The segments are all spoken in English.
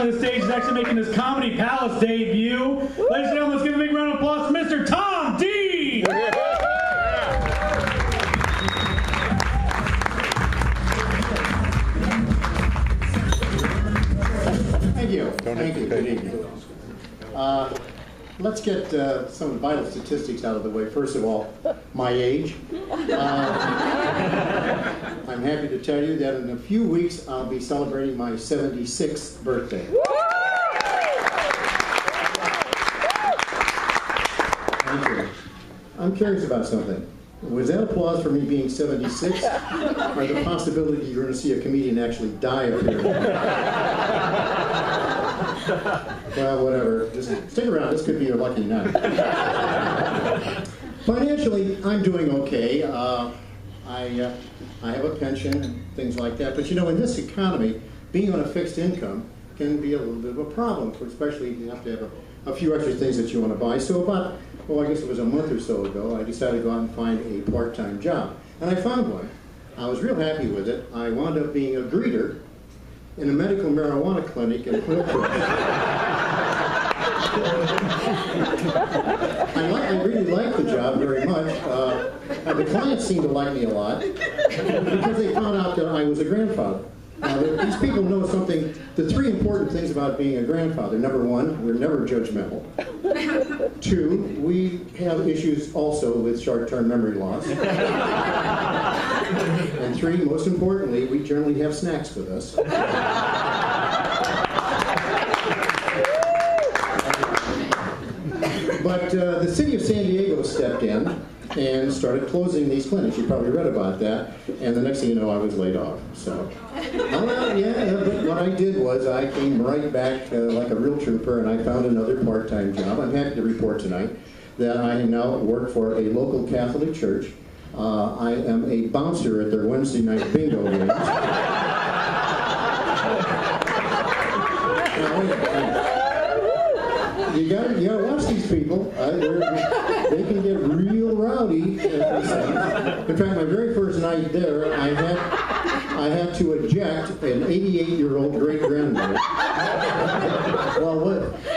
to the stage is actually making his Comedy Palace debut. Ladies and gentlemen, let's give a big round of applause for Mr. Tom Dean! Thank you. Thank you. Good evening. Let's get some vital statistics out of the way. First of all, my age. I'm happy to tell you that in a few weeks I'll be celebrating my 76th birthday. Thank you. I'm curious about something. Was that applause for me being 76, or the possibility you're going to see a comedian actually die up here? Well, whatever. Just stick around. This could be your lucky night. Financially, I'm doing okay. I have a pension and things like that. But you know, in this economy, being on a fixed income can be a little bit of a problem, especially if you have to have a few extra things that you want to buy. So about, well, I guess it was a month or so ago, I decided to go out and find a part-time job. And I found one. I was real happy with it. I wound up being a greeter in a medical marijuana clinic in Clinton. I really liked the job very much. The clients seemed to like me a lot because they found out that I was a grandfather. These people know something, the three important things about being a grandfather. Number one, we're never judgmental. Two, we have issues also with short-term memory loss. And three, most importantly, we generally have snacks with us. But the city of San Diego stepped in and started closing these clinics. You probably read about that. And the next thing you know, I was laid off. So, but what I did was I came right back like a real trooper, and I found another part-time job. I'm happy to report tonight that I now work for a local Catholic church. I am a bouncer at their Wednesday night bingo games. You gotta watch these people. They can get real rowdy. In fact, my very first night there, I had to eject an 88-year-old great-grandmother. Well,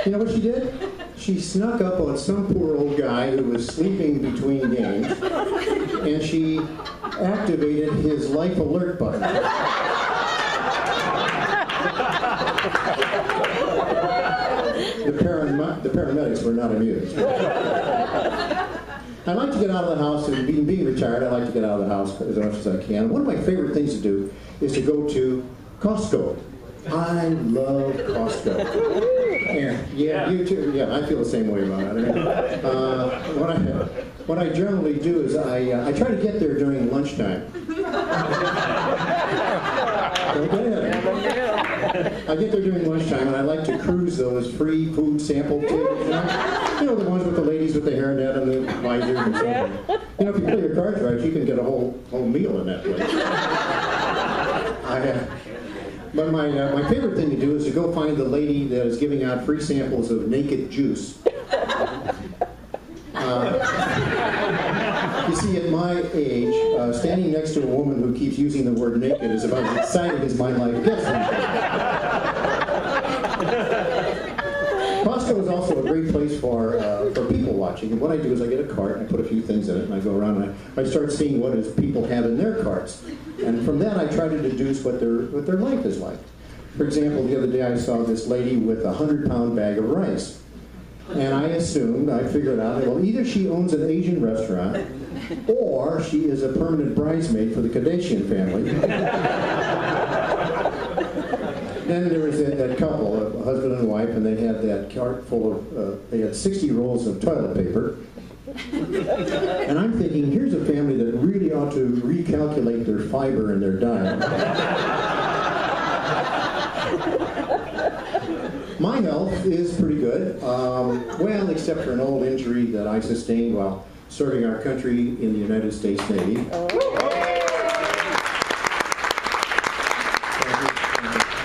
you know what she did? She snuck up on some poor old guy who was sleeping between games, and she activated his life alert button. The paramedics were not amused. I like to get out of the house, and being retired, I like to get out of the house as much as I can. One of my favorite things to do is to go to Costco. I love Costco. And you too. Yeah, I feel the same way about it. What I generally do is I try to get there during lunchtime. I get there during lunchtime, and I like to cruise those free food sample tables. You know, the ones with the ladies with the hairnet and the visors and so on. You know, if you play your cards right, you can get a whole meal in that place. But my favorite thing to do is to go find the lady that is giving out free samples of naked juice. You see, at my age, standing next to a woman who keeps using the word naked is about as exciting as my life gets. Costco is also a great place for people watching. And what I do is I get a cart, and I put a few things in it, and I go around and I start seeing what is people have in their carts. And from that, I try to deduce what their life is like. For example, the other day I saw this lady with a 100-pound bag of rice. And I figured out, well, either she owns an Asian restaurant, or she is a permanent bridesmaid for the Kardashian family. Then there was that couple, a husband and wife, and they had that cart full of, they had 60 rolls of toilet paper. And I'm thinking, here's a family that really ought to recalculate their fiber in their diet. My health is pretty good, well, except for an old injury that I sustained while serving our country in the United States Navy.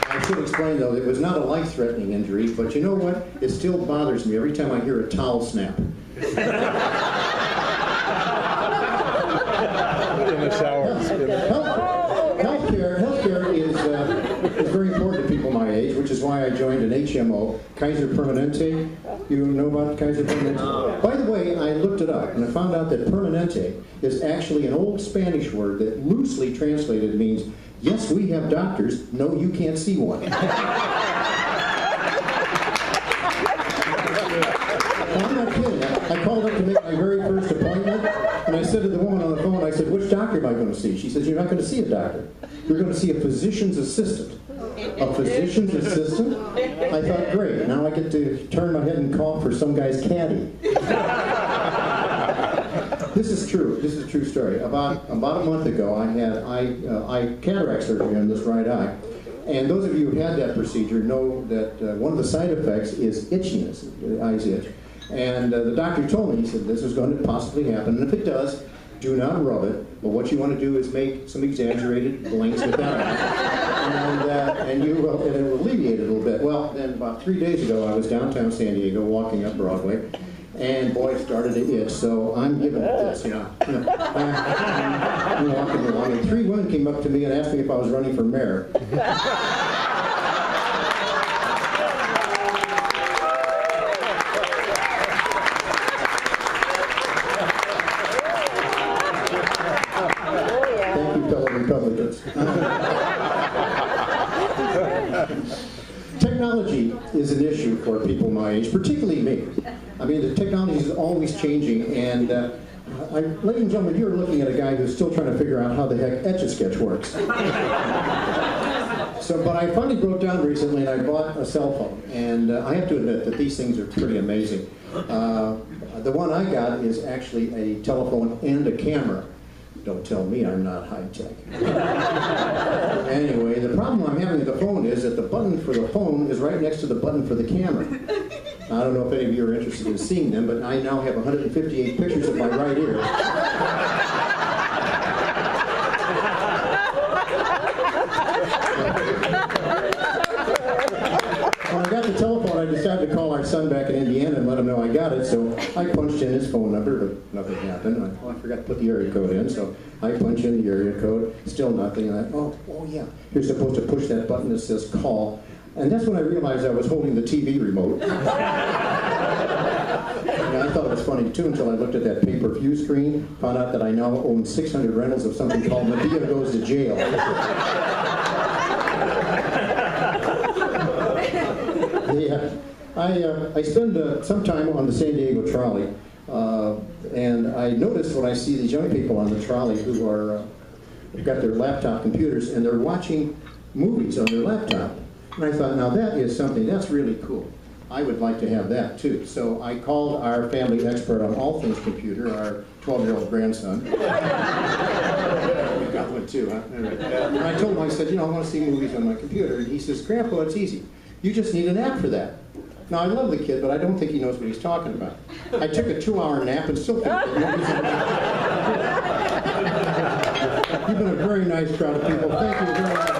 I should explain, though, it was not a life-threatening injury, but you know what? It still bothers me every time I hear a towel snap. In the shower. Healthcare is very important to people my age, which is why I why I joined an HMO, Kaiser Permanente. You know about Kaiser Permanente? No. By the way, I looked it up, and I found out that Permanente is actually an old Spanish word that loosely translated means, yes, we have doctors, no, you can't see one. I'm not kidding. I called up to make my very first appointment, and I said to the woman on the phone, I said, which doctor am I going to see? She says, you're not going to see a doctor. You're going to see a physician's assistant. A physician's assistant? I thought, great, now I get to turn my head and call for some guy's caddy. This is true. This is a true story. About a month ago, I had eye cataract surgery on this right eye. And those of you who had that procedure know that one of the side effects is itchiness. The eyes itch. And the doctor told me, he said, this is going to possibly happen. And if it does, do not rub it. But what you want to do is make some exaggerated blinks with that eye. And it will alleviate it a little bit. Well, then about 3 days ago, I was downtown San Diego walking up Broadway. And boy, it started to itch, so I'm giving it this, I'm walking along, and 3 women came up to me and asked me if I was running for mayor. Thank you, fellow Republicans. Technology is an issue for people my age, particularly me. I mean, the technology is always changing, and ladies and gentlemen, you're looking at a guy who's still trying to figure out how the heck Etch-a-Sketch works. But I finally broke down recently, and I bought a cell phone, and I have to admit that these things are pretty amazing. The one I got is actually a telephone and a camera. Don't tell me I'm not high-tech. Anyway, the problem I'm having with the phone is that the button for the phone is right next to the button for the camera. I don't know if any of you are interested in seeing them, but I now have 158 pictures of my right ear. When I got the telephone, I decided to call our son back in Indiana and let him know I got it, so I punched in his phone number, but nothing happened. I forgot to put the area code in, so I punch in the area code, still nothing. And oh yeah, you're supposed to push that button that says call. And that's when I realized I was holding the TV remote. And I thought it was funny too until I looked at that pay-per-view screen, found out that I now own 600 rentals of something called Medea Goes to Jail. Yeah, I spend some time on the San Diego trolley, and I notice when I see these young people on the trolley who are got their laptop computers and they're watching movies on their laptop. And I thought, now that is something that's really cool. I would like to have that too. So I called our family expert on all things computer, our 12-year-old grandson. We got one too, huh? And I told him, I said, I want to see movies on my computer. And he says, Grandpa, it's easy. You just need an app for that. Now, I love the kid, but I don't think he knows what he's talking about. I took a 2-hour nap and still couldn't get movies on my computer. You've been a very nice crowd of people. Thank you very much.